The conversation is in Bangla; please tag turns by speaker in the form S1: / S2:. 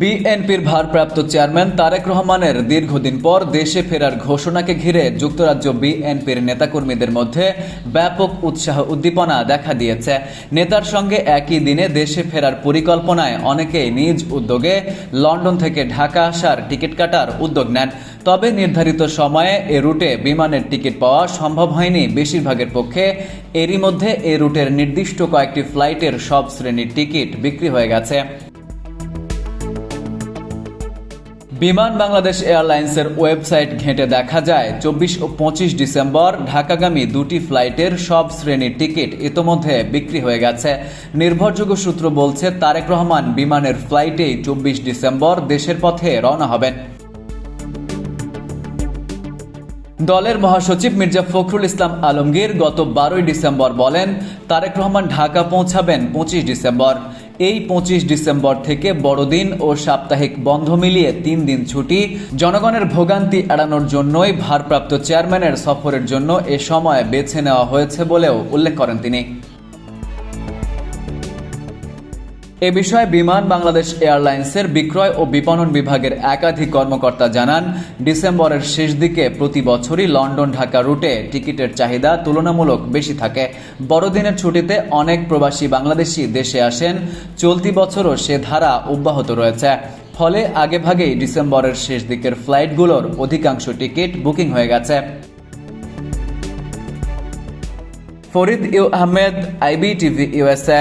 S1: বিএনপির ভারপ্রাপ্ত চেয়ারম্যান তারেক রহমানের দীর্ঘদিন পর দেশে ফেরার ঘোষণাকে ঘিরে যুক্তরাজ্য বিএনপির নেতাকর্মীদের মধ্যে ব্যাপক উৎসাহ উদ্দীপনা দেখা দিয়েছে। নেতার সঙ্গে একই দিনে দেশে ফেরার পরিকল্পনায় অনেকেই নিজ উদ্যোগে লন্ডন থেকে ঢাকা আসার টিকিট কাটার উদ্যোগ নেন। তবে নির্ধারিত সময়ে এ রুটে বিমানের টিকিট পাওয়া সম্ভব হয়নি বেশিরভাগের পক্ষে। এরই মধ্যে এ রুটের নির্দিষ্ট কয়েকটি ফ্লাইটের সব শ্রেণীর টিকিট বিক্রি হয়ে গেছে। বিমান বাংলাদেশ এয়ারলাইন্সের ওয়েবসাইট ঘেঁটে দেখা যায় 24 ও 25 ডিসেম্বর ঢাকাগামী দুটি ফ্লাইটের সব শ্রেণীর টিকিট ইতোমধ্যে বিক্রি হয়ে গেছে। নির্ভরযোগ্য সূত্র বলছে তারেক রহমান বিমানের ফ্লাইটেই 24 ডিসেম্বর দেশের পথে রওনা হবেন। দলের মহাসচিব মির্জা ফখরুল ইসলাম আলমগীর গত 12 ডিসেম্বর বলেন, তারেক রহমান ঢাকা পৌঁছাবেন 25 ডিসেম্বর। এই 25 ডিসেম্বর থেকে বড়দিন ও সাপ্তাহিক বন্ধ মিলিয়ে 3 দিন ছুটি। জনগণের ভোগান্তি এড়ানোর জন্যই ভারপ্রাপ্ত চেয়ারম্যানের সফরের জন্য এ সময় বেছে নেওয়া হয়েছে বলেও উল্লেখ করেন তিনি। এ বিষয়ে বিমান বাংলাদেশ এয়ারলাইন্সের বিক্রয় ও বিপণন বিভাগের একাধিক কর্মকর্তা জানান, ডিসেম্বরের শেষ দিকে প্রতি বছরই লন্ডন ঢাকা রুটে টিকিটের চাহিদা তুলনামূলক বেশি থাকে। বড়দিনের ছুটিতে অনেক প্রবাসী বাংলাদেশি দেশে আসেন। চলতি বছরও সে ধারা অব্যাহত রয়েছে। ফলে আগেভাগেই ডিসেম্বরের শেষ দিকের ফ্লাইটগুলোর অধিকাংশ টিকিট বুকিং হয়ে গেছে। Farid U Ahmed, IBTV USA।